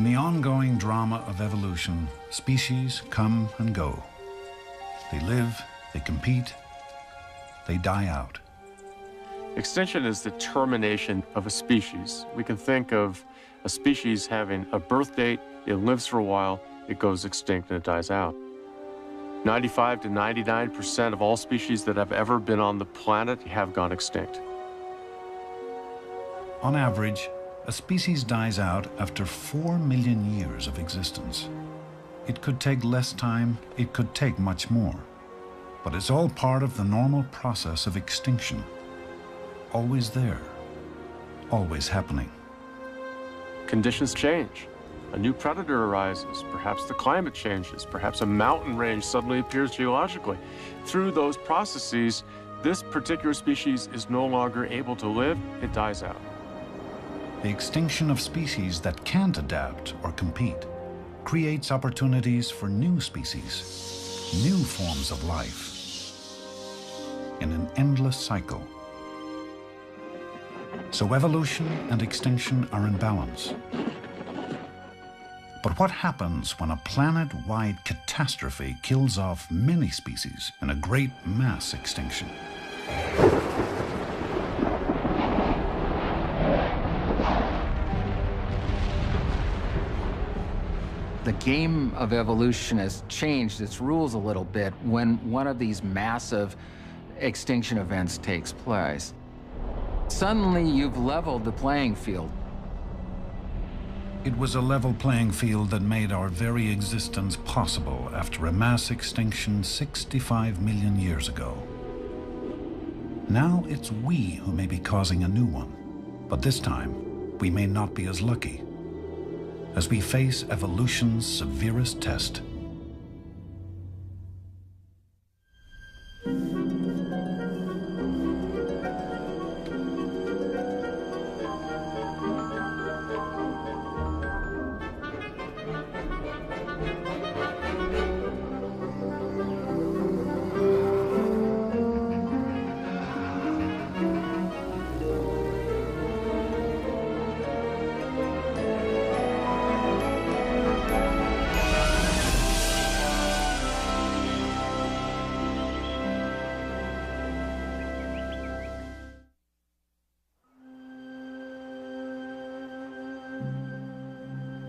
In the ongoing drama of evolution, species come and go. They live, they compete, they die out. Extinction is the termination of a species. We can think of a species having a birth date, it lives for a while, it goes extinct and it dies out. 95 to 99% of all species that have ever been on the planet have gone extinct. On average, a species dies out after 4 million years of existence. It could take less time, it could take much more. But it's all part of the normal process of extinction. Always there, always happening. Conditions change. A new predator arises. Perhaps the climate changes. Perhaps a mountain range suddenly appears geologically. Through those processes, this particular species is no longer able to live. It dies out. The extinction of species that can't adapt or compete creates opportunities for new species, new forms of life, in an endless cycle. So evolution and extinction are in balance. But what happens when a planet-wide catastrophe kills off many species in a great mass extinction? The game of evolution has changed its rules a little bit when one of these massive extinction events takes place. Suddenly, you've leveled the playing field. It was a level playing field that made our very existence possible after a mass extinction 65 million years ago. Now it's we who may be causing a new one, but this time we may not be as lucky as we face evolution's severest test.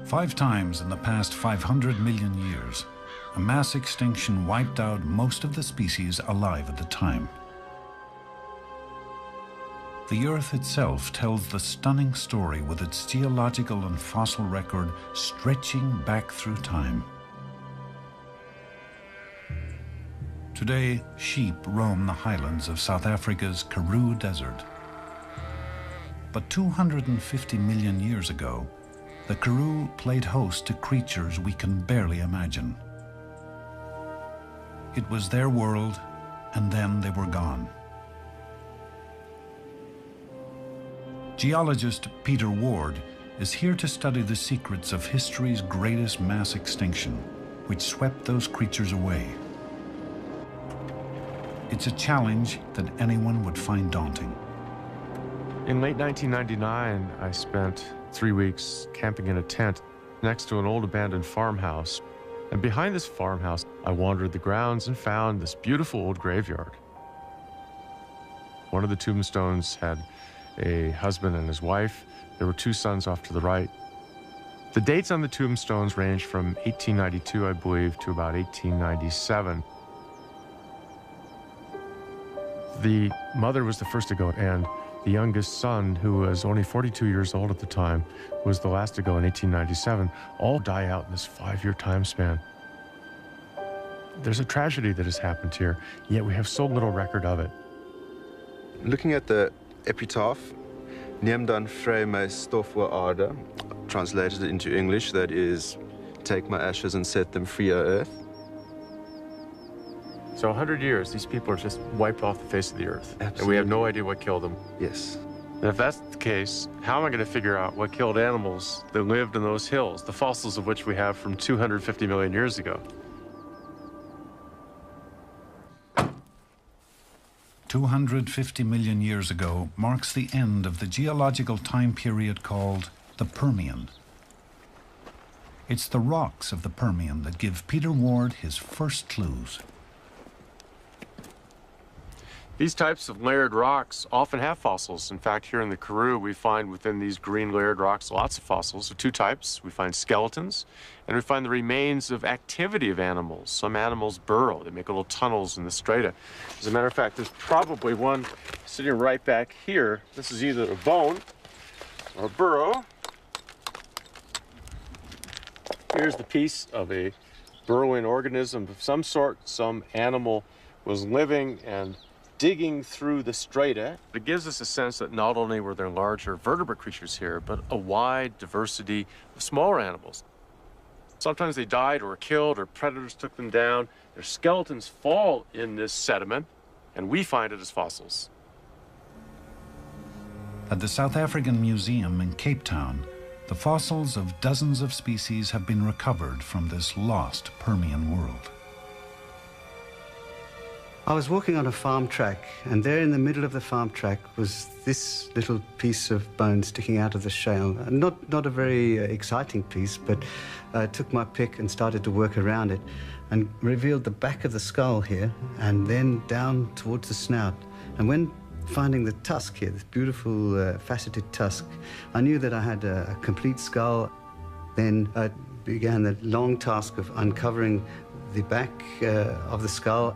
Five times in the past 500 million years, a mass extinction wiped out most of the species alive at the time. The Earth itself tells the stunning story with its geological and fossil record stretching back through time. Today, sheep roam the highlands of South Africa's Karoo Desert. But 250 million years ago, the Karoo played host to creatures we can barely imagine. It was their world, and then they were gone. Geologist Peter Ward is here to study the secrets of history's greatest mass extinction, which swept those creatures away. It's a challenge that anyone would find daunting. In late 1999, I spent 3 weeks camping in a tent next to an old abandoned farmhouse. And behind this farmhouse, I wandered the grounds and found this beautiful old graveyard. One of the tombstones had a husband and his wife. There were 2 sons off to the right. The dates on the tombstones range from 1892, I believe, to about 1897. The mother was the first to go, and the youngest son, who was only 42 years old at the time, was the last to go in 1897. All die out in this 5-year time span. There's a tragedy that has happened here, yet we have so little record of it. Looking at the epitaph, Neem dan vry my stof oor aarde, translated into English, that is, take my ashes and set them free, O earth. So 100 years, these people are just wiped off the face of the earth. Absolutely. And we have no idea what killed them. Yes. And if that's the case, how am I going to figure out what killed animals that lived in those hills, the fossils of which we have from 250 million years ago? 250 million years ago marks the end of the geological time period called the Permian. It's the rocks of the Permian that give Peter Ward his first clues. These types of layered rocks often have fossils. In fact, here in the Karoo, we find within these green layered rocks lots of fossils of two types. We find skeletons, and we find the remains of activity of animals. Some animals burrow. They make little tunnels in the strata. As a matter of fact, there's probably one sitting right back here. This is either a bone or a burrow. Here's the piece of a burrowing organism of some sort. Some animal was living and digging through the strata. It gives us a sense that not only were there larger vertebrate creatures here, but a wide diversity of smaller animals. Sometimes they died or were killed or predators took them down. Their skeletons fall in this sediment, and we find it as fossils. At the South African Museum in Cape Town, the fossils of dozens of species have been recovered from this lost Permian world. I was walking on a farm track, and there in the middle of the farm track was this little piece of bone sticking out of the shale. Not a very exciting piece, but I took my pick and started to work around it and revealed the back of the skull here and then down towards the snout. And when finding the tusk here, this beautiful faceted tusk, I knew that I had a complete skull. Then I began the long task of uncovering the back of the skull,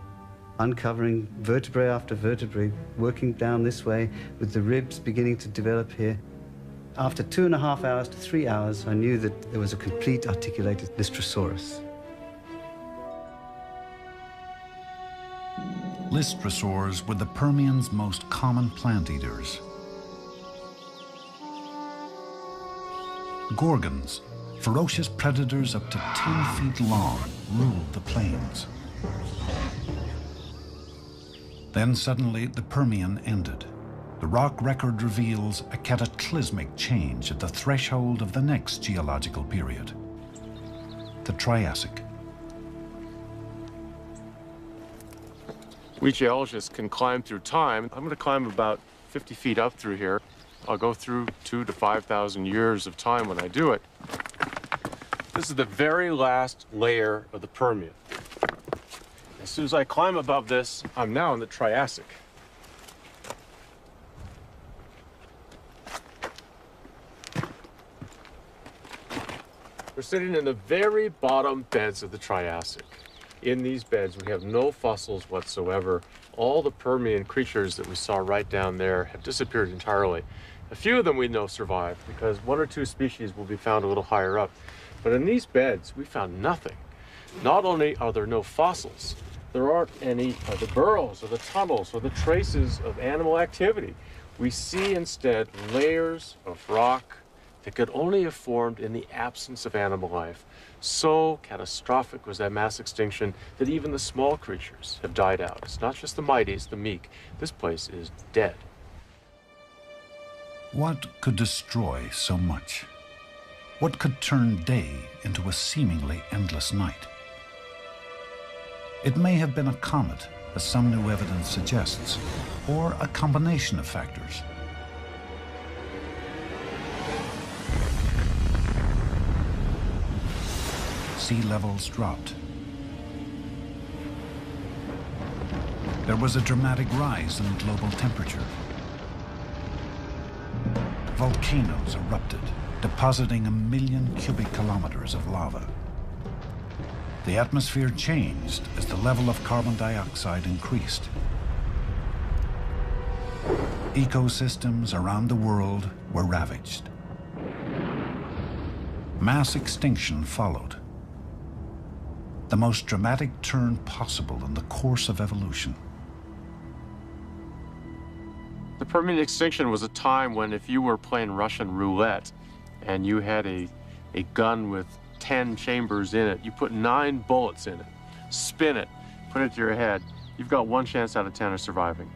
uncovering vertebrae after vertebrae, working down this way with the ribs beginning to develop here. After 2.5 hours to 3 hours, I knew that there was a complete articulated Lystrosaurus. Lystrosaurs were the Permian's most common plant eaters. Gorgons, ferocious predators up to 10 feet long, ruled the plains. Then suddenly the Permian ended. The rock record reveals a cataclysmic change at the threshold of the next geological period, the Triassic. We geologists can climb through time. I'm going to climb about 50 feet up through here. I'll go through 2,000 to 5,000 years of time when I do it. This is the very last layer of the Permian. As soon as I climb above this, I'm now in the Triassic. We're sitting in the very bottom beds of the Triassic. In these beds, we have no fossils whatsoever. All the Permian creatures that we saw right down there have disappeared entirely. A few of them we know survived because 1 or 2 species will be found a little higher up. But in these beds, we found nothing. Not only are there no fossils, there aren't any of the burrows or the tunnels or the traces of animal activity. We see instead layers of rock that could only have formed in the absence of animal life. So catastrophic was that mass extinction that even the small creatures have died out. It's not just the mighty, it's the meek. This place is dead. What could destroy so much? What could turn day into a seemingly endless night? It may have been a comet, as some new evidence suggests, or a combination of factors. Sea levels dropped. There was a dramatic rise in global temperature. Volcanoes erupted, depositing 1 million cubic kilometers of lava. The atmosphere changed as the level of carbon dioxide increased. Ecosystems around the world were ravaged. Mass extinction followed. The most dramatic turn possible in the course of evolution. The Permian extinction was a time when if you were playing Russian roulette and you had a gun with 10 chambers in it, you put 9 bullets in it, spin it, put it to your head, you've got 1 chance out of 10 of surviving.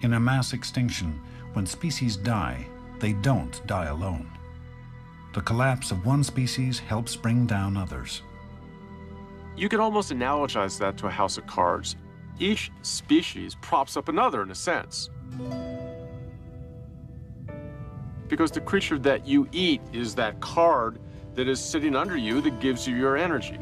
In a mass extinction, when species die, they don't die alone. The collapse of one species helps bring down others. You could almost analogize that to a house of cards. Each species props up another in a sense. Because the creature that you eat is that card that is sitting under you that gives you your energy.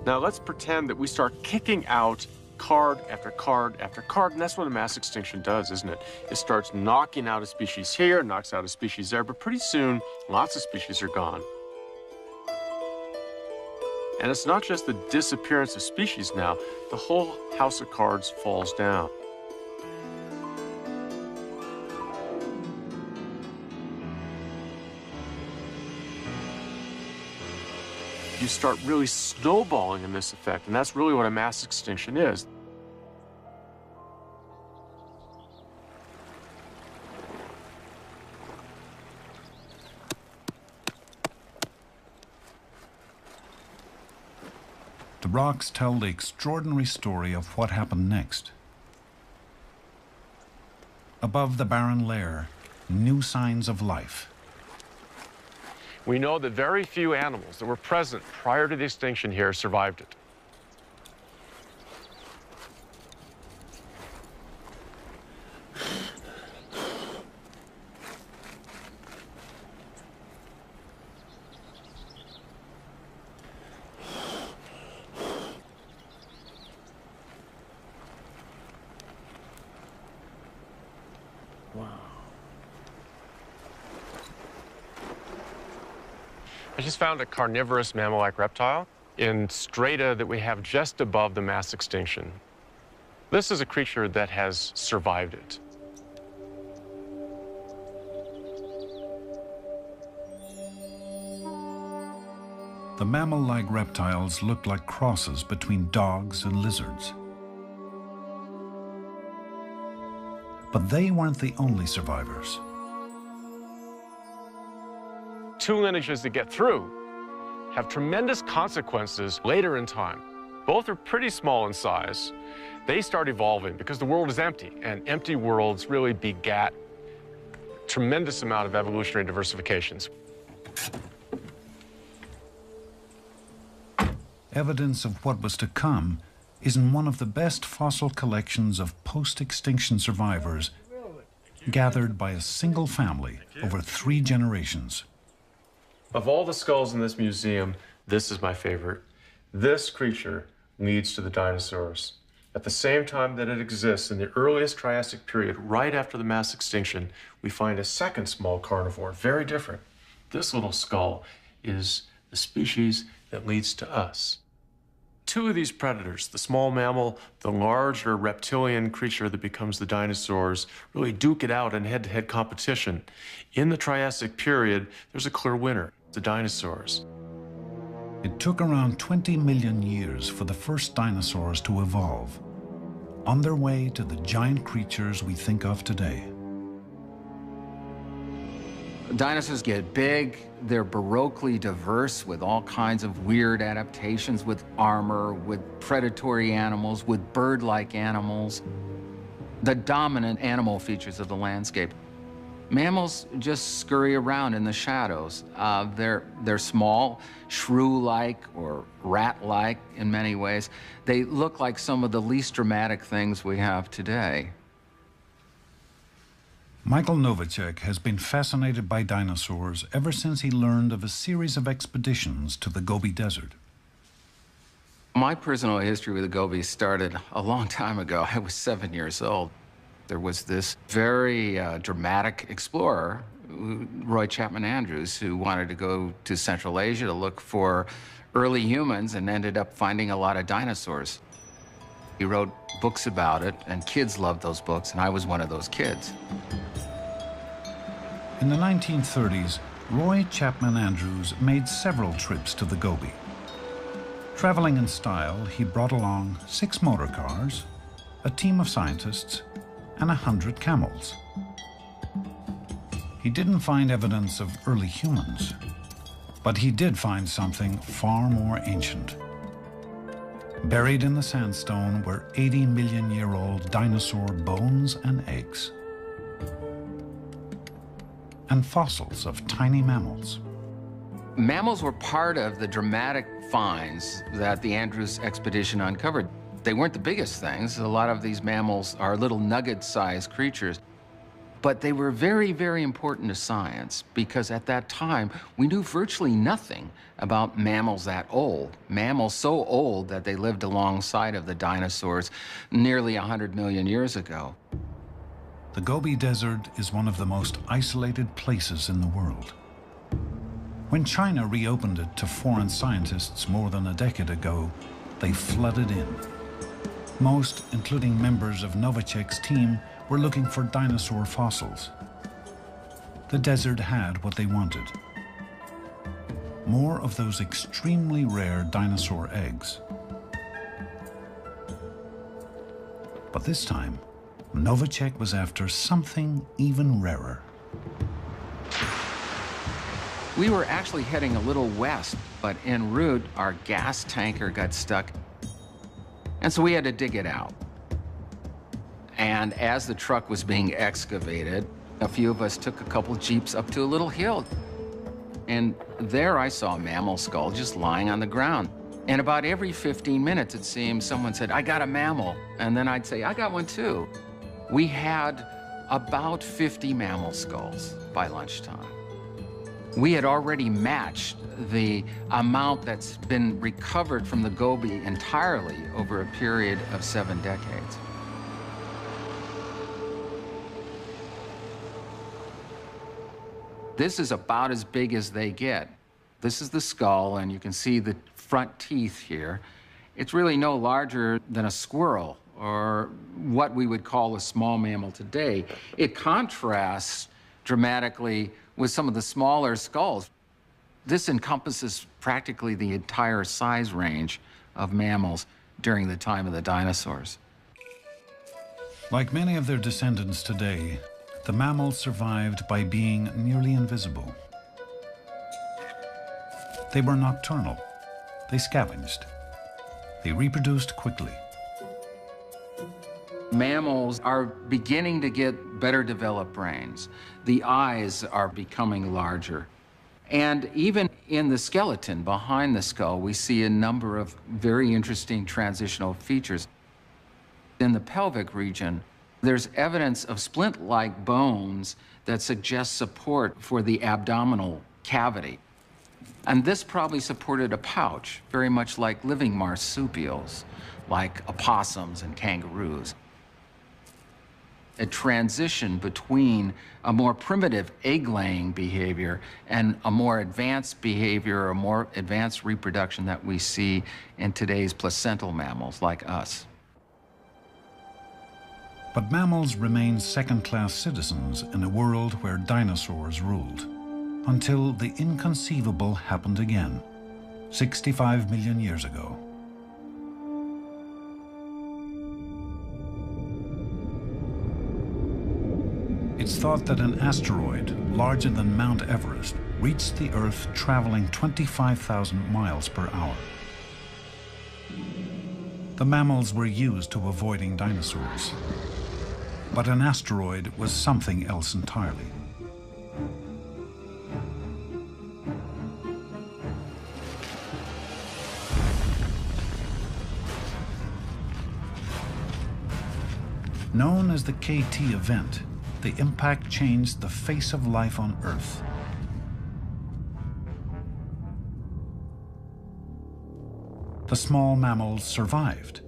Now let's pretend that we start kicking out card after card after card, and that's what a mass extinction does, isn't it? It starts knocking out a species here, knocks out a species there, but pretty soon, lots of species are gone. And it's not just the disappearance of species now, the whole house of cards falls down. You start really snowballing in this effect, and that's really what a mass extinction is. The rocks tell the extraordinary story of what happened next. Above the barren layer, new signs of life. We know that very few animals that were present prior to the extinction here survived it. I just found a carnivorous mammal-like reptile in strata that we have just above the mass extinction. This is a creature that has survived it. The mammal-like reptiles looked like crosses between dogs and lizards. But they weren't the only survivors. Two lineages that get through have tremendous consequences later in time. Both are pretty small in size. They start evolving because the world is empty, and empty worlds really begat a tremendous amount of evolutionary diversifications. Evidence of what was to come is in one of the best fossil collections of post-extinction survivors gathered by a single family over 3 generations. Of all the skulls in this museum, this is my favorite. This creature leads to the dinosaurs. At the same time that it exists in the earliest Triassic period, right after the mass extinction, we find a second small carnivore, very different. This little skull is the species that leads to us. Two of these predators, the small mammal, the larger reptilian creature that becomes the dinosaurs, really duke it out in head-to-head competition. In the Triassic period, there's a clear winner, the dinosaurs. It took around 20 million years for the first dinosaurs to evolve, on their way to the giant creatures we think of today. Dinosaurs get big, they're baroquely diverse with all kinds of weird adaptations, with armor, with predatory animals, with bird-like animals, the dominant animal features of the landscape. Mammals just scurry around in the shadows. They're small, shrew-like or rat-like in many ways. They look like some of the least dramatic things we have today. Michael Novacek has been fascinated by dinosaurs ever since he learned of a series of expeditions to the Gobi Desert. My personal history with the Gobi started a long time ago. I was 7 years old. There was this very dramatic explorer, Roy Chapman Andrews, who wanted to go to Central Asia to look for early humans and ended up finding a lot of dinosaurs. He wrote books about it, and kids loved those books, and I was one of those kids. In the 1930s, Roy Chapman Andrews made several trips to the Gobi. Traveling in style, he brought along 6 motor cars, a team of scientists, and 100 camels. He didn't find evidence of early humans, but he did find something far more ancient. Buried in the sandstone were 80-million-year-old dinosaur bones and eggs, and fossils of tiny mammals. Mammals were part of the dramatic finds that the Andrews expedition uncovered. They weren't the biggest things. A lot of these mammals are little nugget-sized creatures. But they were very, very important to science because at that time, we knew virtually nothing about mammals that old. Mammals so old that they lived alongside of the dinosaurs nearly 100 million years ago. The Gobi Desert is one of the most isolated places in the world. When China reopened it to foreign scientists more than a decade ago, they flooded in. Most, including members of Novacek's team, were looking for dinosaur fossils. The desert had what they wanted. More of those extremely rare dinosaur eggs. But this time, Novacek was after something even rarer. We were actually heading a little west, but en route, our gas tanker got stuck. And so we had to dig it out. And as the truck was being excavated, a few of us took a couple jeeps up to a little hill. And there I saw a mammal skull just lying on the ground. And about every 15 minutes, it seemed, someone said, "I got a mammal." And then I'd say, "I got one too." We had about 50 mammal skulls by lunchtime. We had already matched the amount that's been recovered from the Gobi entirely over a period of 7 decades. This is about as big as they get. This is the skull, and you can see the front teeth here. It's really no larger than a squirrel, or what we would call a small mammal today. It contrasts dramatically with some of the smaller skulls. This encompasses practically the entire size range of mammals during the time of the dinosaurs. Like many of their descendants today, the mammals survived by being nearly invisible. They were nocturnal. They scavenged. They reproduced quickly. Mammals are beginning to get better developed brains. The eyes are becoming larger. And even in the skeleton behind the skull, we see a number of very interesting transitional features. In the pelvic region, there's evidence of splint-like bones that suggest support for the abdominal cavity. And this probably supported a pouch, very much like living marsupials, like opossums and kangaroos. A transition between a more primitive egg-laying behavior and a more advanced behavior or more advanced reproduction that we see in today's placental mammals like us. But mammals remained second-class citizens in a world where dinosaurs ruled, until the inconceivable happened again, 65 million years ago. It's thought that an asteroid larger than Mount Everest reached the Earth traveling 25,000 miles per hour. The mammals were used to avoiding dinosaurs. But an asteroid was something else entirely. Known as the KT event, the impact changed the face of life on Earth. The small mammals survived,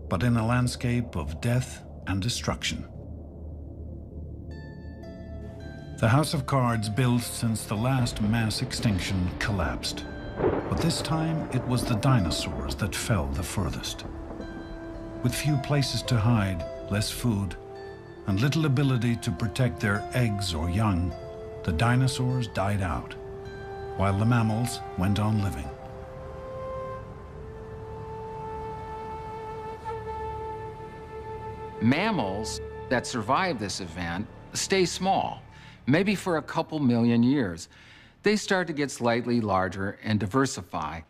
but in a landscape of death and destruction. The house of cards built since the last mass extinction collapsed. But this time, it was the dinosaurs that fell the furthest. With few places to hide, less food, and little ability to protect their eggs or young, the dinosaurs died out, while the mammals went on living. Mammals that survive this event stay small, maybe for a couple million years. They start to get slightly larger and diversify.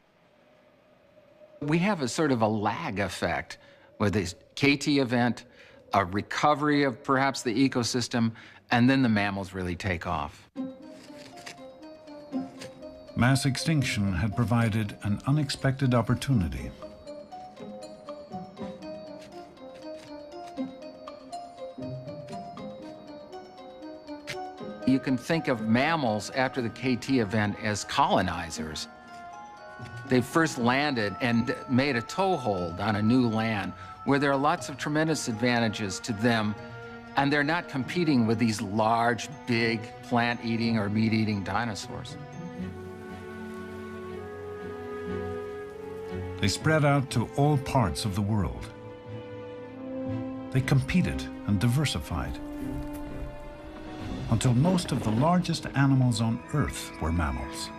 We have a sort of a lag effect with this KT event, a recovery of perhaps the ecosystem, and then the mammals really take off. Mass extinction had provided an unexpected opportunity. you can think of mammals after the KT event as colonizers. They first landed and made a toehold on a new land where there are lots of tremendous advantages to them, and they're not competing with these large, big, plant-eating or meat-eating dinosaurs. They spread out to all parts of the world. They competed and diversified until most of the largest animals on Earth were mammals.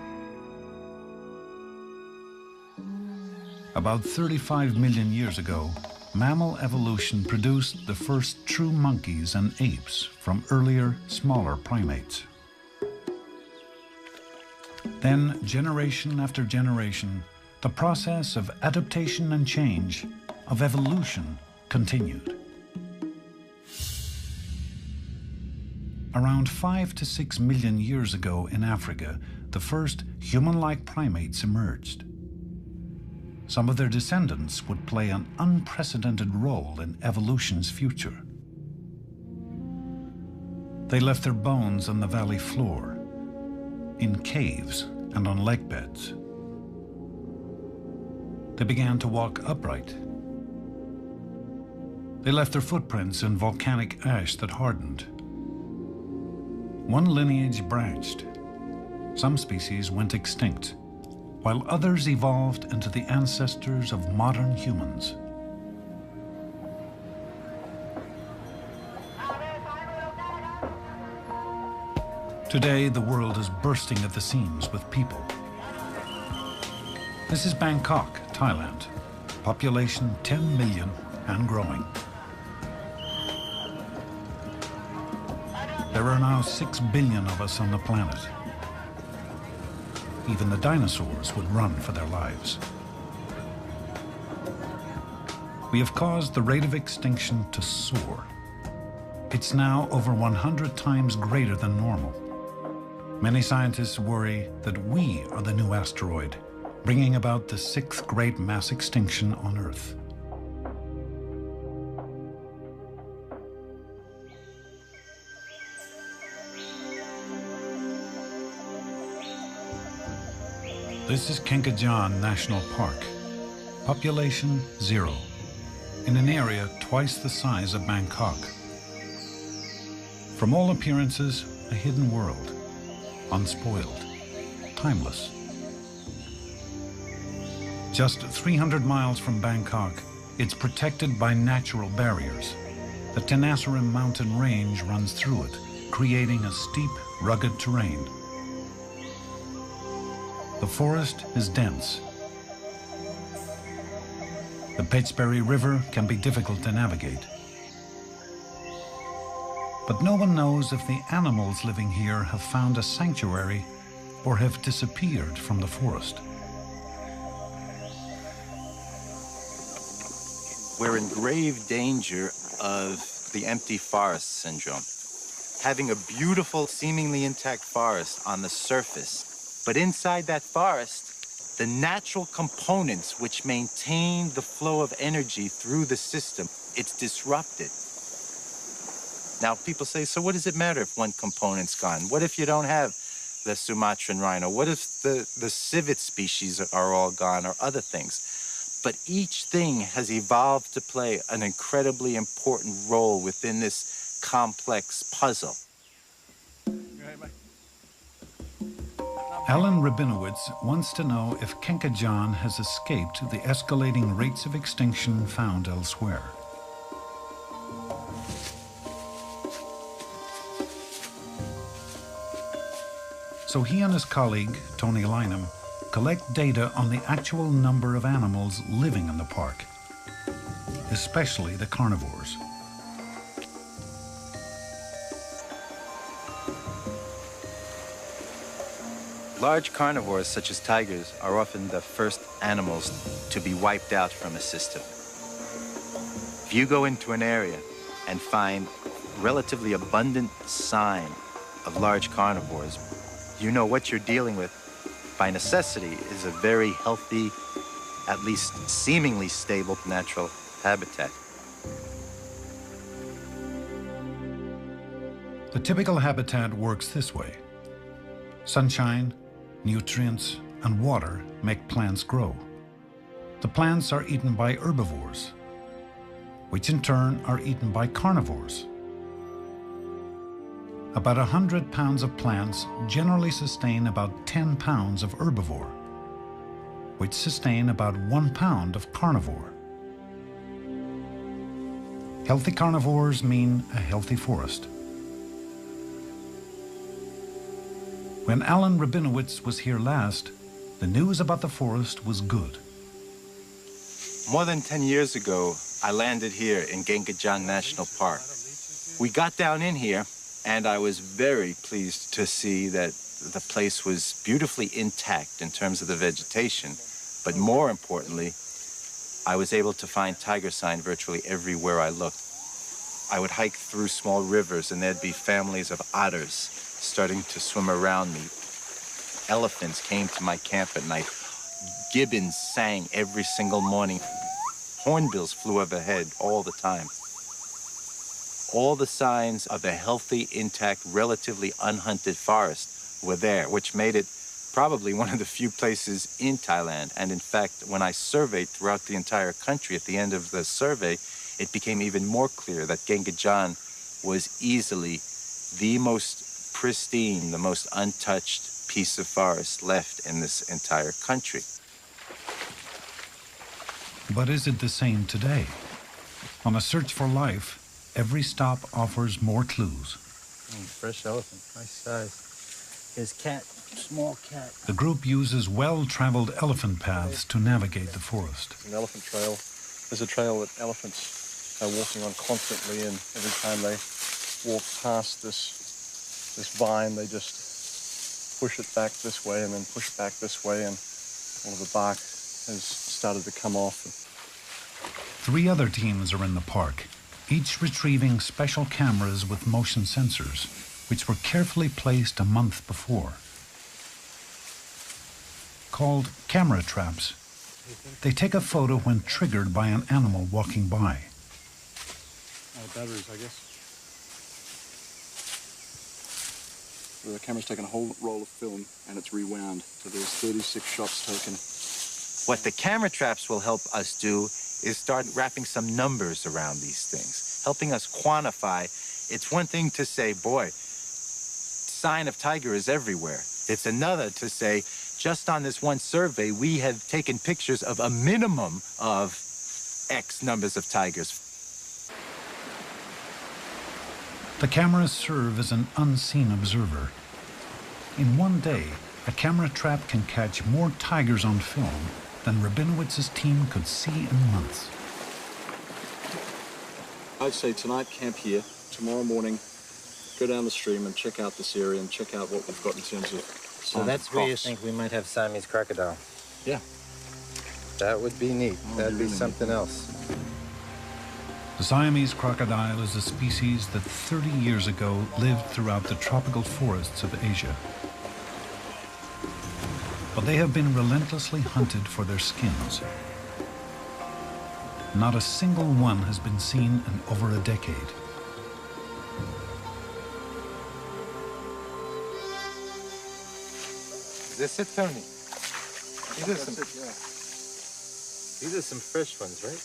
About 35 million years ago, mammal evolution produced the first true monkeys and apes from earlier, smaller primates. Then, generation after generation, the process of adaptation and change, of evolution, continued. Around 5 to 6 million years ago in Africa, the first human-like primates emerged. Some of their descendants would play an unprecedented role in evolution's future. They left their bones on the valley floor, in caves and on lake beds. They began to walk upright. They left their footprints in volcanic ash that hardened. One lineage branched. Some species went extinct, while others evolved into the ancestors of modern humans. Today, the world is bursting at the seams with people. This is Bangkok, Thailand. Population 10 million and growing. There are now 6 billion of us on the planet. Even the dinosaurs would run for their lives. We have caused the rate of extinction to soar. It's now over 100 times greater than normal. Many scientists worry that we are the new asteroid, bringing about the 6th great mass extinction on Earth. This is Kenkajaan National Park. Population 0, in an area twice the size of Bangkok. From all appearances, a hidden world, unspoiled, timeless. Just 300 miles from Bangkok, it's protected by natural barriers. The Tenasserim mountain range runs through it, creating a steep, rugged terrain. The forest is dense. The Petsberry River can be difficult to navigate. But no one knows if the animals living here have found a sanctuary or have disappeared from the forest. We're in grave danger of the empty forest syndrome. Having a beautiful, seemingly intact forest on the surface, but inside that forest, the natural components which maintain the flow of energy through the system, it's disrupted. Now, people say, so what does it matter if one component's gone? What if you don't have the Sumatran rhino? What if the civet species are all gone, or other things? But each thing has evolved to play an incredibly important role within this complex puzzle. Alan Rabinowitz wants to know if Kenkajaan has escaped the escalating rates of extinction found elsewhere. So he and his colleague, Tony Lynham, collect data on the actual number of animals living in the park, especially the carnivores. Large carnivores, such as tigers, are often the first animals to be wiped out from a system. If you go into an area and find relatively abundant sign of large carnivores, you know what you're dealing with, by necessity, is a very healthy, at least seemingly stable natural habitat. The typical habitat works this way. Sunshine, nutrients, and water make plants grow. The plants are eaten by herbivores, which in turn are eaten by carnivores. About 100 pounds of plants generally sustain about 10 pounds of herbivore, which sustain about 1 pound of carnivore. Healthy carnivores mean a healthy forest. When Alan Rabinowitz was here last, the news about the forest was good. More than 10 years ago, I landed here in Gengajan National Park. We got down in here, and I was very pleased to see that the place was beautifully intact in terms of the vegetation. But more importantly, I was able to find tiger sign virtually everywhere I looked. I would hike through small rivers, and there'd be families of otters starting to swim around me. Elephants came to my camp at night. Gibbons sang every single morning. Hornbills flew overhead all the time. All the signs of a healthy, intact, relatively unhunted forest were there, which made it probably one of the few places in Thailand. And in fact, when I surveyed throughout the entire country at the end of the survey, it became even more clear that Gengajan was easily the most pristine, the most untouched piece of forest left in this entire country. But is it the same today? On a search for life, every stop offers more clues. Fresh elephant, nice size. His cat, small cat. The group uses well-traveled elephant paths to navigate the forest. An elephant trail is a trail that elephants are walking on constantly, and every time they walk past this vine, they just push it back this way and then push back this way, and all of the bark has started to come off. 3 other teams are in the park, each retrieving special cameras with motion sensors, which were carefully placed a month before. Called camera traps, they take a photo when triggered by an animal walking by. Batteries, I guess. The camera's taken a whole roll of film and it's rewound, so there's 36 shots taken. What the camera traps will help us do is start wrapping some numbers around these things, helping us quantify. It's one thing to say, boy, sign of tiger is everywhere. It's another to say, just on this one survey, we have taken pictures of a minimum of X numbers of tigers. The cameras serve as an unseen observer. In one day, a camera trap can catch more tigers on film than Rabinowitz's team could see in months. I'd say tonight camp here, tomorrow morning go down the stream and check out this area and check out what we've got in terms of So that's where you think we might have Siamese crocodile? Yeah. That would be neat. That'd be something else. The Siamese crocodile is a species that 30 years ago lived throughout the tropical forests of Asia. But they have been relentlessly hunted for their skins. Not a single one has been seen in over a decade. Is this it, Tony? These are some fresh ones, right?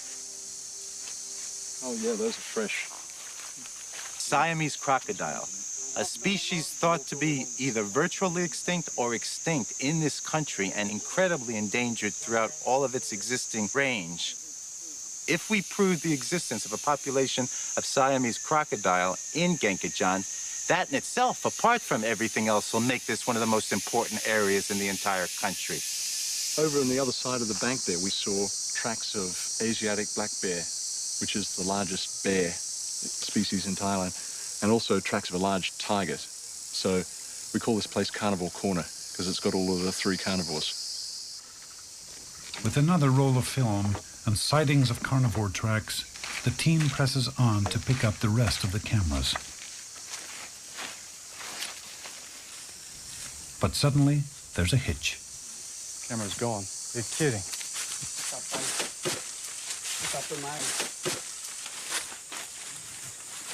Oh yeah, those are fresh. Siamese crocodile, a species thought to be either virtually extinct or extinct in this country and incredibly endangered throughout all of its existing range. If we prove the existence of a population of Siamese crocodile in Gengajan, that in itself, apart from everything else, will make this one of the most important areas in the entire country. Over on the other side of the bank there, we saw tracks of Asiatic black bear, which is the largest bear species in Thailand, and also tracks of a large tiger. So we call this place Carnivore Corner because it's got all of the 3 carnivores. With another roll of film and sightings of carnivore tracks, the team presses on to pick up the rest of the cameras. But suddenly, there's a hitch. Camera's gone. You're kidding.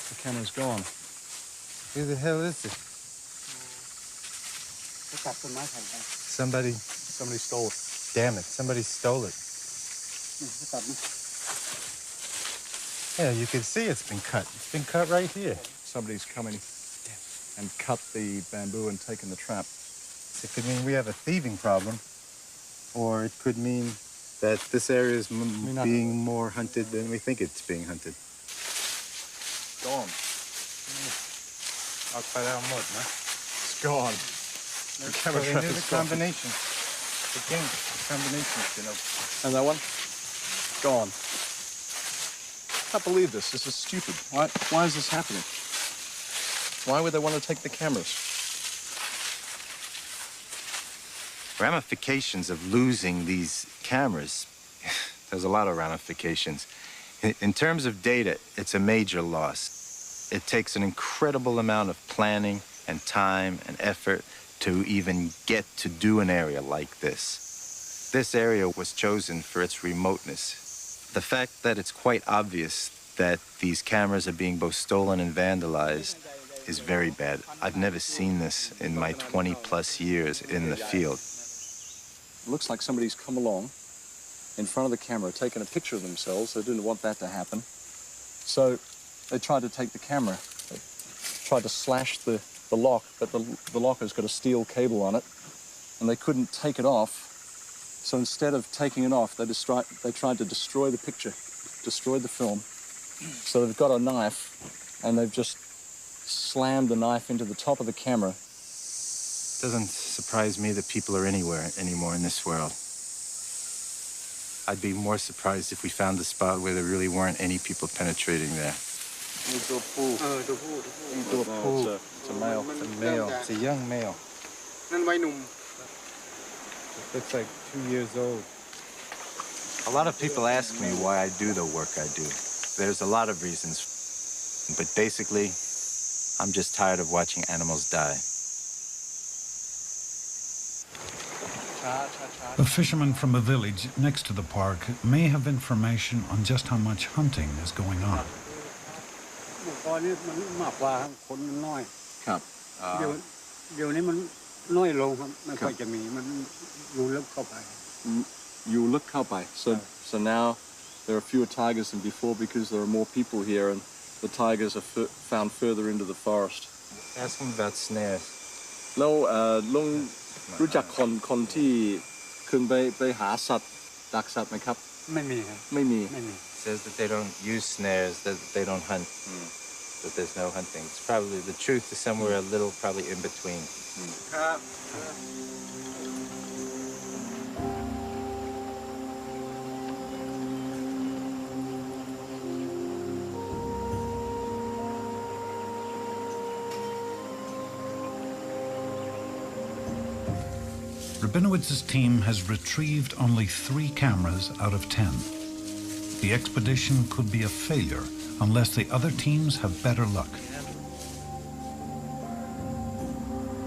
The camera's gone. Who the hell is this? Somebody stole it. Damn it, somebody stole it. Yeah, you can see it's been cut. It's been cut right here. Somebody's coming and cut the bamboo and taken the trap. It could mean we have a thieving problem, or it could mean that this area is being more hunted than we think it's being hunted. Gone. It's gone. The camera trap is gone. Combination. Again, combination, you know. And that one? Gone. I can't believe this. This is stupid. Why is this happening? Why would they want to take the cameras? Ramifications of losing these cameras. There's a lot of ramifications. In terms of data, it's a major loss. It takes an incredible amount of planning and time and effort to even get to do an area like this. This area was chosen for its remoteness. The fact that it's quite obvious that these cameras are being both stolen and vandalized is very bad. I've never seen this in my 20-plus years in the field. It looks like somebody's come along in front of the camera, taken a picture of themselves. They didn't want that to happen. So they tried to take the camera. They tried to slash the lock, but the locker's got a steel cable on it, and they couldn't take it off. So instead of taking it off, they tried to destroy the picture, destroy the film. So they've got a knife, and they've just slammed the knife into the top of the camera. It doesn't surprise me that people are anywhere anymore in this world. I'd be more surprised if we found a spot where there really weren't any people penetrating there. It's a male. It's a male. It's a young male. It looks like 2 years old. A lot of people ask me why I do the work I do. There's a lot of reasons, but basically, I'm just tired of watching animals die. A fisherman from a village next to the park may have information on just how much hunting is going on. So now there are fewer tigers than before because there are more people here, and the tigers are found further into the forest. Asking about snares. แล้วลุงรู้จักคนที่ขึ้นไปหาสัตว์ดักสัตว์ไหมครับ ไม่มี Says that they don't use snares, that they don't hunt, that there's no hunting. It's probably the truth is somewhere a little probably in between. Rabinowitz's team has retrieved only 3 cameras out of 10. The expedition could be a failure unless the other teams have better luck.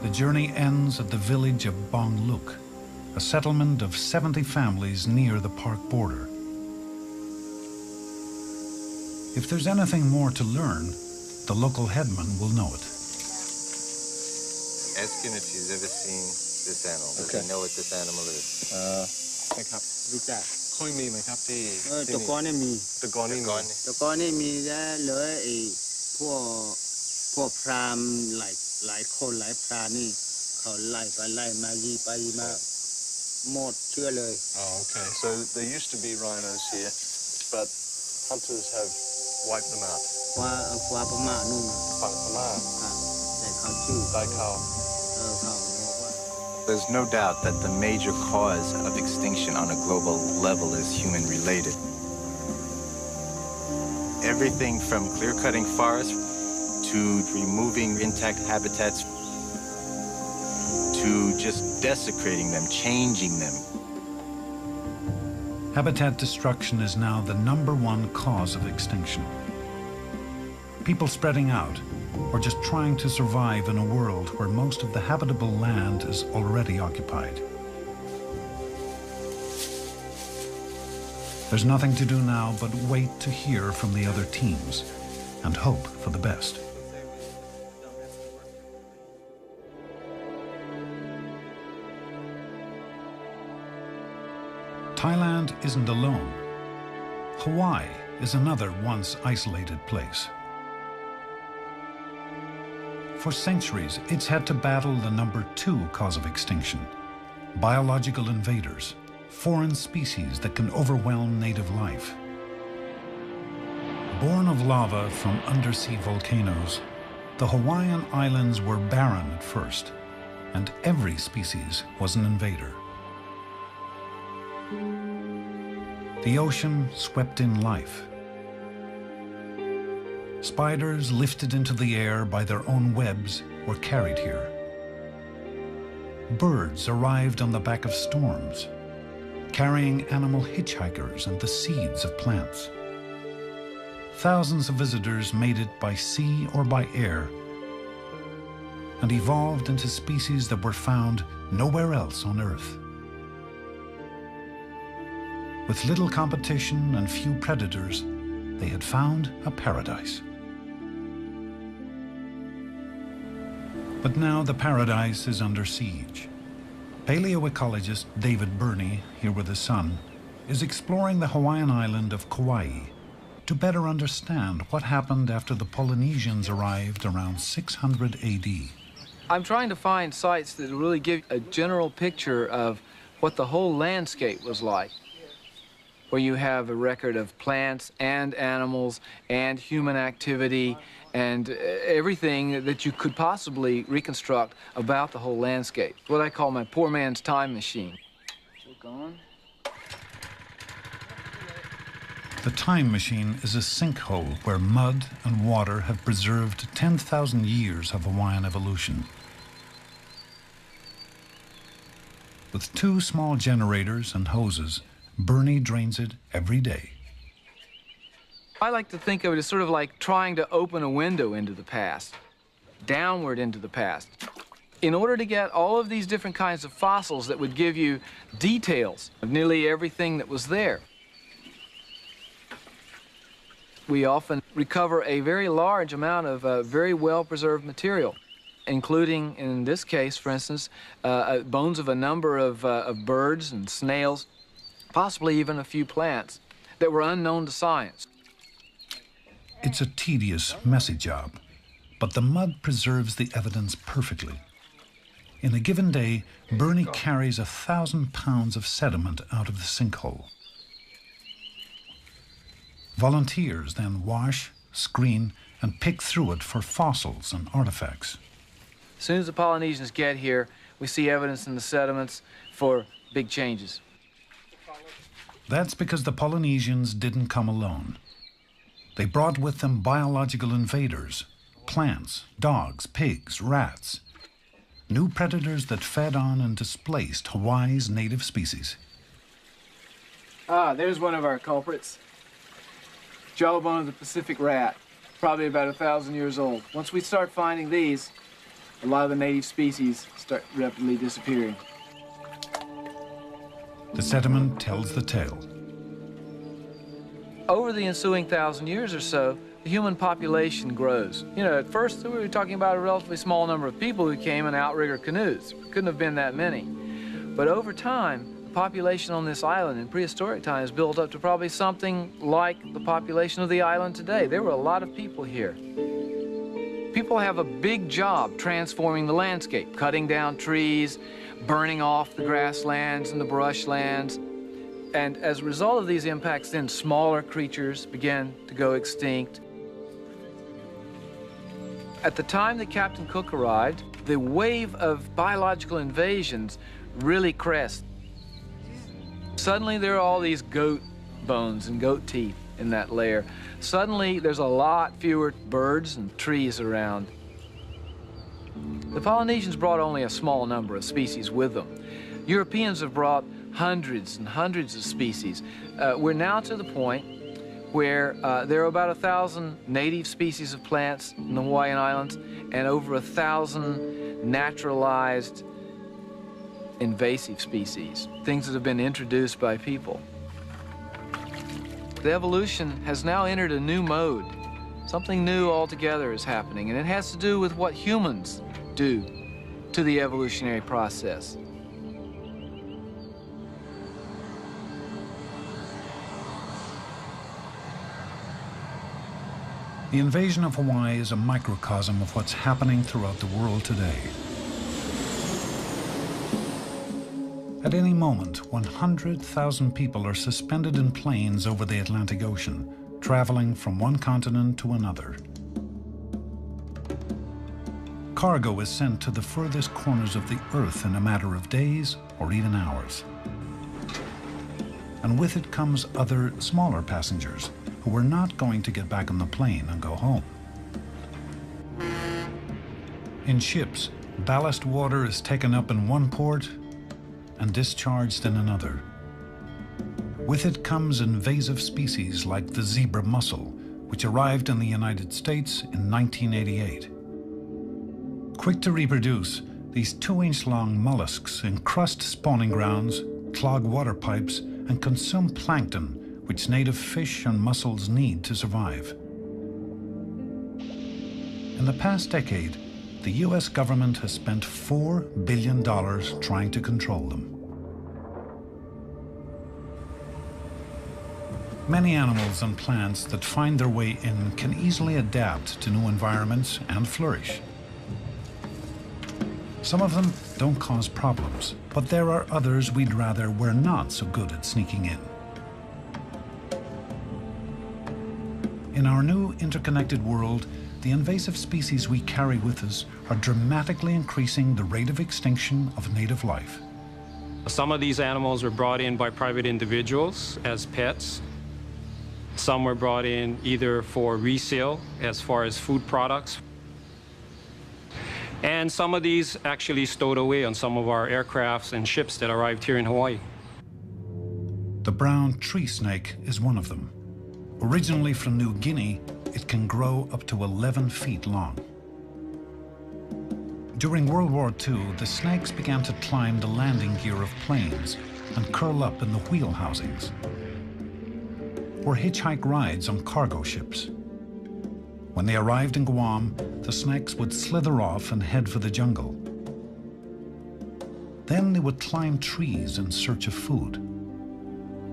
The journey ends at the village of Bongluk, a settlement of 70 families near the park border. If there's anything more to learn, the local headman will know it. Ask him if he's ever seen this animal. Does he know what this animal is? ใช่ครับรู้จักเคยมีไหมครับที่ ตะกอนนี่มี ตะกอนนี่มี ตะกอนนี่มีแล้วเหลือไอ้พวกพราหมณ์หลายคนหลายพรานนี่เขาไล่ไปไล่มายีไปยีมาหมดเชื่อเลย Oh, okay. So there used to be rhinos here, but hunters have wiped them out. ว่าประมาณนู่น ฝั่งพม่า แต่เขาชื่อ ได้ข่าว เขาบอกว่า There's no doubt that the major cause of extinction on a global level is human-related. Everything from clear-cutting forests to removing intact habitats to just desecrating them, changing them. Habitat destruction is now the #1 cause of extinction. People spreading out, or just trying to survive in a world where most of the habitable land is already occupied. There's nothing to do now but wait to hear from the other teams and hope for the best. Thailand isn't alone. Hawaii is another once isolated place. For centuries, it's had to battle the number 2 cause of extinction: biological invaders, foreign species that can overwhelm native life. Born of lava from undersea volcanoes, the Hawaiian Islands were barren at first, and every species was an invader. The ocean swept in life. Spiders lifted into the air by their own webs were carried here. Birds arrived on the back of storms, carrying animal hitchhikers and the seeds of plants. Thousands of visitors made it by sea or by air and evolved into species that were found nowhere else on Earth. With little competition and few predators, they had found a paradise. But now the paradise is under siege. Paleoecologist David Burney, here with his son, is exploring the Hawaiian island of Kauai to better understand what happened after the Polynesians arrived around 600 AD. I'm trying to find sites that really give a general picture of what the whole landscape was like, where you have a record of plants and animals and human activity and everything that you could possibly reconstruct about the whole landscape. What I call my poor man's time machine. Look on. The time machine is a sinkhole where mud and water have preserved 10,000 years of Hawaiian evolution. With 2 small generators and hoses, Burney drains it every day. I like to think of it as sort of like trying to open a window into the past, downward into the past. In order to get all of these different kinds of fossils that would give you details of nearly everything that was there, we often recover a very large amount of very well-preserved material, including, in this case, for instance, bones of a number of birds and snails, possibly even a few plants that were unknown to science. It's a tedious, messy job, but the mud preserves the evidence perfectly. In a given day, Burney carries 1,000 pounds of sediment out of the sinkhole. Volunteers then wash, screen, and pick through it for fossils and artifacts. As soon as the Polynesians get here, we see evidence in the sediments for big changes. That's because the Polynesians didn't come alone. They brought with them biological invaders, plants, dogs, pigs, rats, new predators that fed on and displaced Hawaii's native species. Ah, there's one of our culprits. Jawbone of the Pacific rat, probably about 1,000 years old. Once we start finding these, a lot of the native species start rapidly disappearing. The sediment tells the tale. Over the ensuing 1,000 years or so, the human population grows. You know, at first we were talking about a relatively small number of people who came in outrigger canoes. Couldn't have been that many. But over time, the population on this island in prehistoric times built up to probably something like the population of the island today. There were a lot of people here. People have a big job transforming the landscape, cutting down trees, burning off the grasslands and the brushlands. And as a result of these impacts, then smaller creatures began to go extinct. At the time that Captain Cook arrived, the wave of biological invasions really crested. Suddenly there are all these goat bones and goat teeth in that layer. Suddenly there's a lot fewer birds and trees around. The Polynesians brought only a small number of species with them. Europeans have brought hundreds and hundreds of species. We're now to the point where there are about 1,000 native species of plants in the Hawaiian Islands and over 1,000 naturalized invasive species, things that have been introduced by people. The evolution has now entered a new mode. Something new altogether is happening, and it has to do with what humans do to the evolutionary process. The invasion of Hawaii is a microcosm of what's happening throughout the world today. At any moment, 100,000 people are suspended in planes over the Atlantic Ocean, traveling from one continent to another. Cargo is sent to the furthest corners of the Earth in a matter of days or even hours. And with it comes other, smaller passengers who are not going to get back on the plane and go home. In ships, ballast water is taken up in one port and discharged in another. With it comes invasive species like the zebra mussel, which arrived in the United States in 1988. Quick to reproduce, these 2-inch-long mollusks encrust spawning grounds, clog water pipes, and consume plankton, which native fish and mussels need to survive. In the past decade, the US government has spent $4 billion trying to control them. Many animals and plants that find their way in can easily adapt to new environments and flourish. Some of them don't cause problems, but there are others we'd rather were not so good at sneaking in. In our new interconnected world, the invasive species we carry with us are dramatically increasing the rate of extinction of native life. Some of these animals were brought in by private individuals as pets. Some were brought in either for resale as far as food products. And some of these actually stowed away on some of our aircrafts and ships that arrived here in Hawaii. The brown tree snake is one of them. Originally from New Guinea, it can grow up to 11 feet long. During World War II, the snakes began to climb the landing gear of planes and curl up in the wheel housings, or hitchhike rides on cargo ships. When they arrived in Guam, the snakes would slither off and head for the jungle. Then they would climb trees in search of food.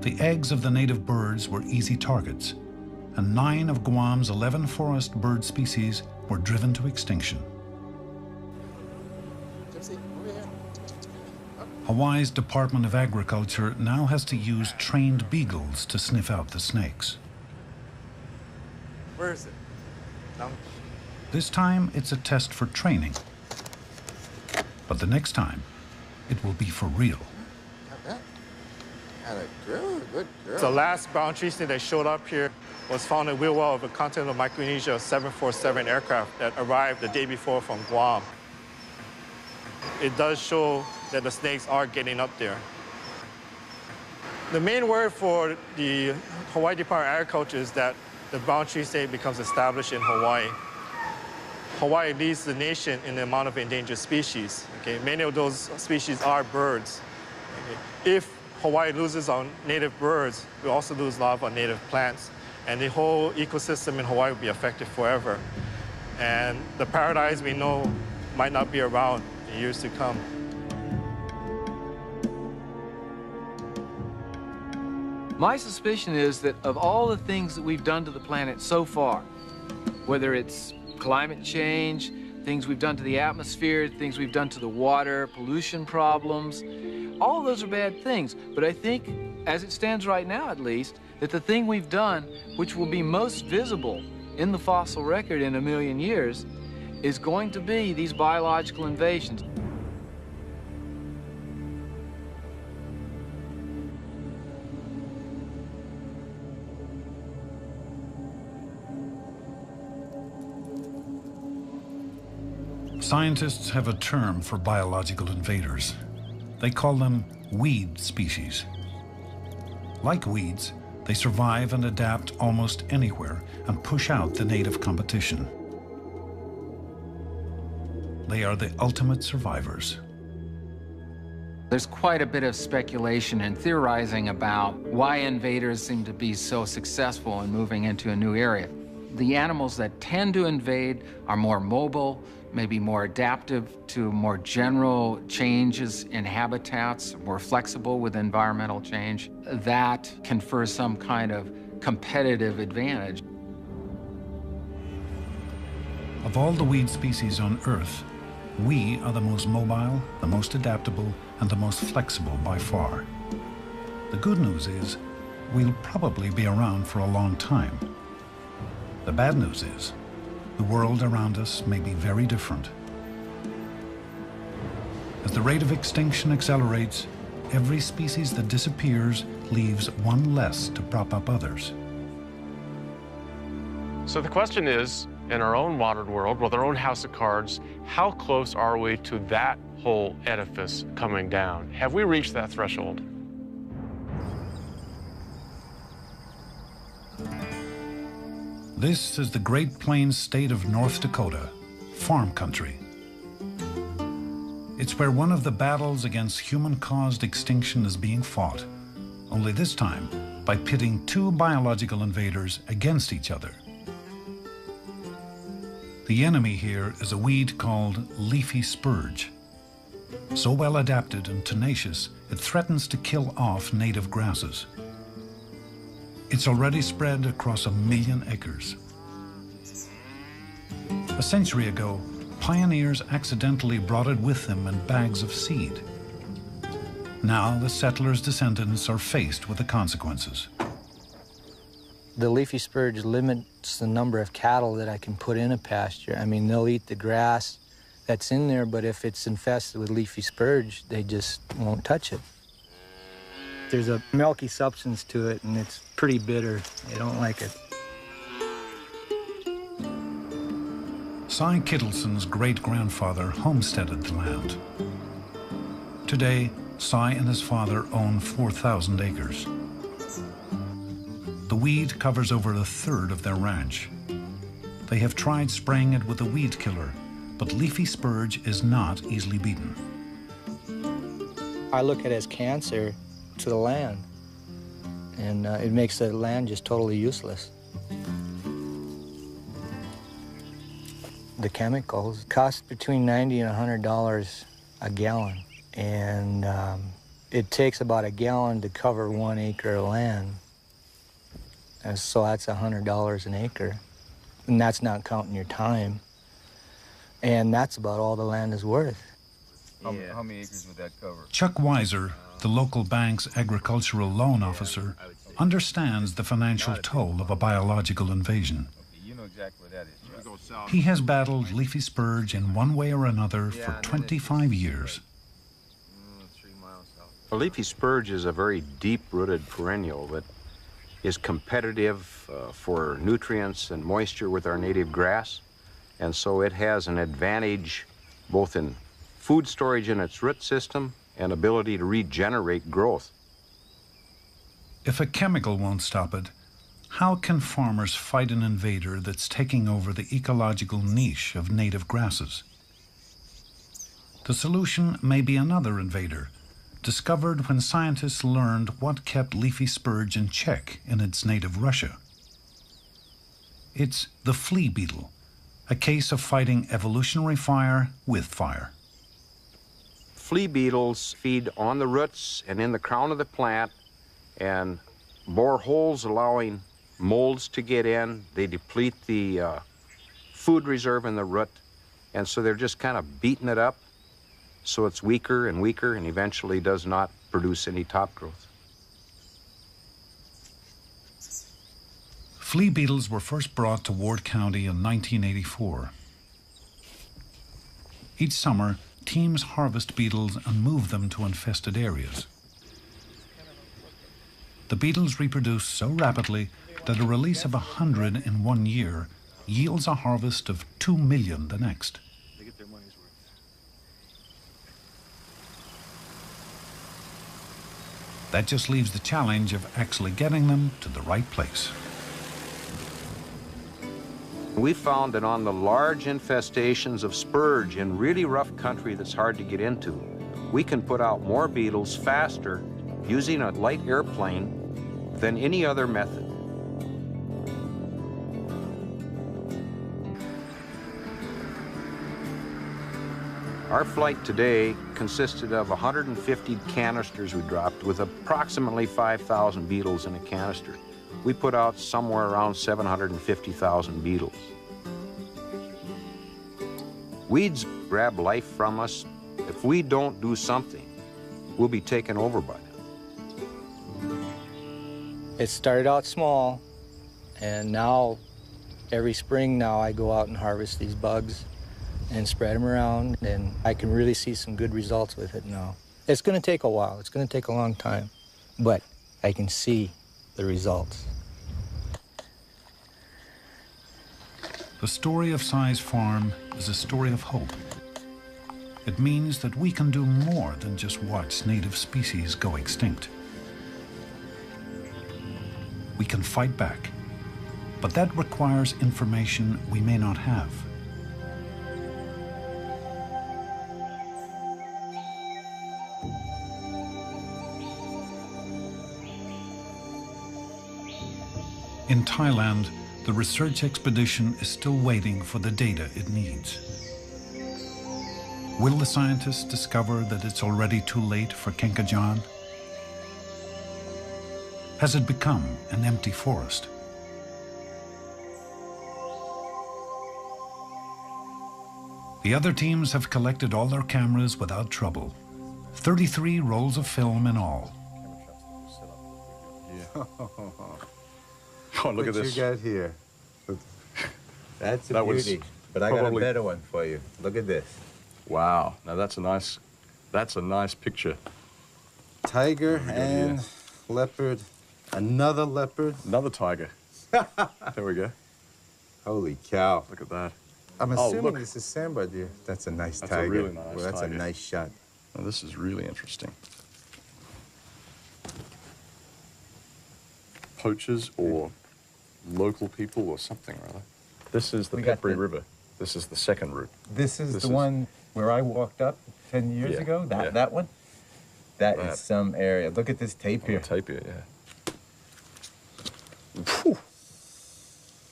The eggs of the native birds were easy targets, and 9 of Guam's 11 forest bird species were driven to extinction. Hawaii's Department of Agriculture now has to use trained beagles to sniff out the snakes. Where is it? No. This time, it's a test for training. But the next time, it will be for real. Good girl. The last brown tree snake that showed up here was found in the wheel well of a Continental Micronesia 747 aircraft that arrived the day before from Guam. It does show that the snakes are getting up there. The main word for the Hawaii Department of Agriculture is that the brown tree snake becomes established in Hawaii. Hawaii leads the nation in the amount of endangered species. Okay? Many of those species are birds. Okay? If Hawaii loses our native birds, we also lose a lot of our native plants, and the whole ecosystem in Hawaii will be affected forever. And the paradise we know might not be around in years to come. My suspicion is that of all the things that we've done to the planet so far, whether it's climate change, things we've done to the atmosphere, things we've done to the water, pollution problems, all of those are bad things. But I think, as it stands right now at least, that the thing we've done, which will be most visible in the fossil record in 1 million years, is going to be these biological invasions. Scientists have a term for biological invaders. They call them weed species. Like weeds, they survive and adapt almost anywhere and push out the native competition. They are the ultimate survivors. There's quite a bit of speculation and theorizing about why invaders seem to be so successful in moving into a new area. The animals that tend to invade are more mobile, maybe more adaptive to more general changes in habitats, more flexible with environmental change. That confers some kind of competitive advantage. Of all the weed species on Earth, we are the most mobile, the most adaptable, and the most flexible by far. The good news is, we'll probably be around for a long time. The bad news is, the world around us may be very different. As the rate of extinction accelerates, every species that disappears leaves one less to prop up others. So the question is, in our own modern world, with our own house of cards, how close are we to that whole edifice coming down? Have we reached that threshold? This is the Great Plains state of North Dakota, farm country. It's where one of the battles against human-caused extinction is being fought, only this time by pitting two biological invaders against each other. The enemy here is a weed called leafy spurge. So well adapted and tenacious, it threatens to kill off native grasses. It's already spread across 1 million acres. A century ago, pioneers accidentally brought it with them in bags of seed. Now the settlers' descendants are faced with the consequences. The leafy spurge limits the number of cattle that I can put in a pasture. I mean, they'll eat the grass that's in there, but if it's infested with leafy spurge, they just won't touch it. There's a milky substance to it, and it's pretty bitter. They don't like it. Cy Kittleson's great-grandfather homesteaded the land. Today, Cy and his father own 4,000 acres. The weed covers over 1/3 of their ranch. They have tried spraying it with a weed killer, but leafy spurge is not easily beaten. I look at it as cancer to the land, and it makes the land just totally useless. The chemicals cost between $90 and $100 a gallon, and it takes about a gallon to cover 1 acre of land. And so that's $100 an acre, and that's not counting your time. And that's about all the land is worth. How many acres would that cover? Chuck Weiser, the local bank's agricultural loan officer, understands the financial toll of a biological invasion. You know exactly where that is. He has battled leafy spurge in one way or another for 25 years. A leafy spurge is a very deep-rooted perennial that is competitive for nutrients and moisture with our native grass, and so it has an advantage both in food storage in its root system and ability to regenerate growth. If a chemical won't stop it, how can farmers fight an invader that's taking over the ecological niche of native grasses? The solution may be another invader, discovered when scientists learned what kept leafy spurge in check in its native Russia. It's the flea beetle, a case of fighting evolutionary fire with fire. Flea beetles feed on the roots and in the crown of the plant and bore holes allowing molds to get in. They deplete the food reserve in the root, and so they're just kind of beating it up so it's weaker and weaker and eventually does not produce any top growth. Flea beetles were first brought to Ward County in 1984. Each summer, teams harvest beetles and move them to infested areas. The beetles reproduce so rapidly that a release of 100 in 1 year yields a harvest of 2 million the next. That just leaves the challenge of actually getting them to the right place. We found that on the large infestations of spurge in really rough country that's hard to get into, we can put out more beetles faster using a light airplane than any other method. Our flight today consisted of 150 canisters we dropped with approximately 5,000 beetles in a canister. We put out somewhere around 750,000 beetles. Weeds grab life from us. If we don't do something, we'll be taken over by them. It started out small, and now every spring now I go out and harvest these bugs and spread them around, and I can really see some good results with it now. It's going to take a while. It's going to take a long time, but I can see the results. The story of Cy's farm is a story of hope. It means that we can do more than just watch native species go extinct. We can fight back, but that requires information we may not have. In Thailand, the research expedition is still waiting for the data it needs. Will the scientists discover that it's already too late for Kenkajaan? Has it become an empty forest? The other teams have collected all their cameras without trouble. 33 rolls of film in all. Oh, look at this. What you got here? That's a That was beauty. But I got a probably- better one for you. Look at this. Wow. Now that's a nice picture. Tiger What we got and here? leopard. Another leopard. Another tiger. There we go. Holy cow. Look at that. I'm Oh, assuming look. this is sambar deer. That's a nice That's a tiger. really nice Well, that's tiger. a nice shot. Now, this is really interesting. Poachers or local people or something or other. This is the We got Peppery the- River. This is the second route. This is This the is- one where I walked up 10 years Yeah, ago. yeah. That one? That That. is some area. Look at this tapir. Tapir, yeah. Phew.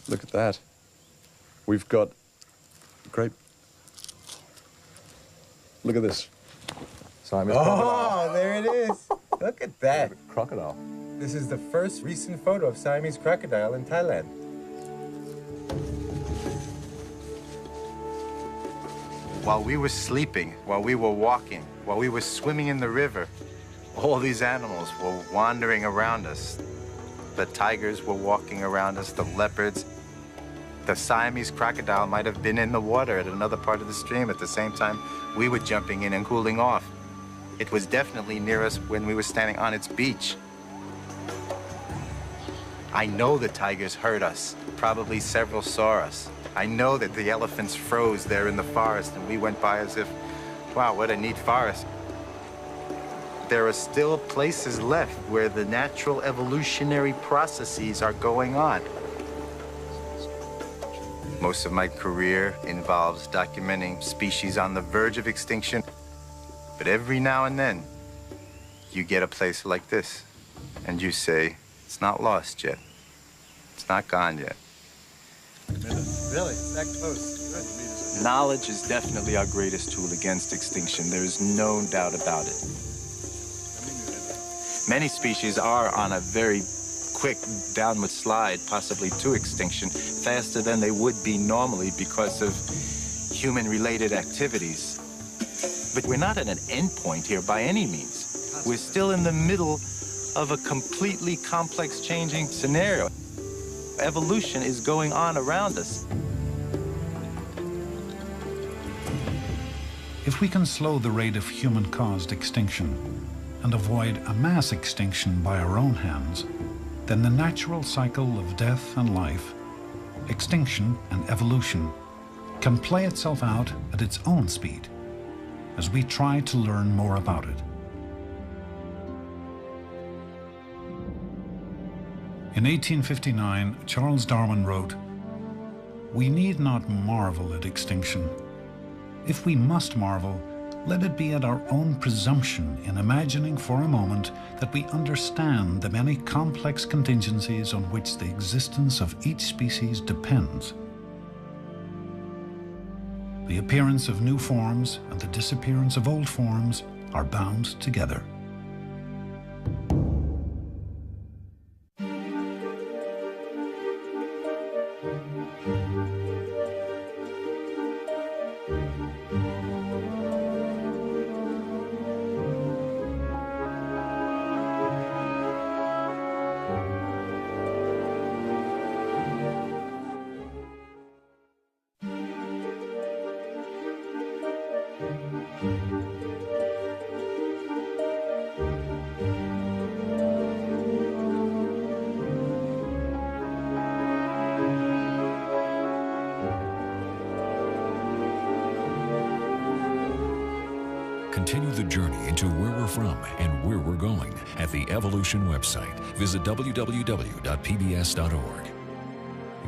Look at that. We've got great. Look at this. Siamese crocodile. Oh, there it is. Look at that. Crocodile. This is the first recent photo of Siamese crocodile in Thailand. While we were sleeping, while we were walking, while we were swimming in the river, all these animals were wandering around us. The tigers were walking around us, the leopards. The Siamese crocodile might have been in the water at another part of the stream at the same time we were jumping in and cooling off. It was definitely near us when we were standing on its beach. I know the tigers heard us. Probably several saw us. I know that the elephants froze there in the forest and we went by as if, wow, what a neat forest. There are still places left where the natural evolutionary processes are going on. Most of my career involves documenting species on the verge of extinction. But every now and then, you get a place like this, and you say, it's not lost yet. It's not gone yet. Really? That close? Knowledge is definitely our greatest tool against extinction. There is no doubt about it. Many species are on a very quick downward slide, possibly to extinction, faster than they would be normally because of human-related activities. But we're not at an end point here by any means. We're still in the middle of a completely complex changing scenario. Evolution is going on around us. If we can slow the rate of human-caused extinction and avoid a mass extinction by our own hands, then the natural cycle of death and life, extinction and evolution, can play itself out at its own speed as we try to learn more about it. In 1859, Charles Darwin wrote, "We need not marvel at extinction. If we must marvel, let it be at our own presumption in imagining for a moment that we understand the many complex contingencies on which the existence of each species depends. The appearance of new forms and the disappearance of old forms are bound together." Continue the journey into where we're from and where we're going at the Evolution website. Visit www.pbs.org.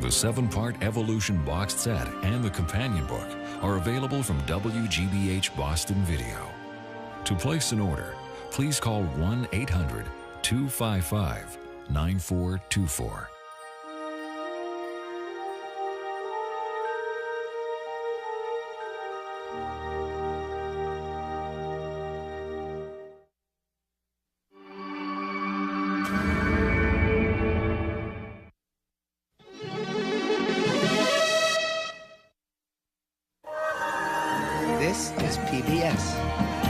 The 7-part Evolution boxed set and the companion book are available from WGBH Boston Video. To place an order, please call 1-800-255-9424. This is PBS.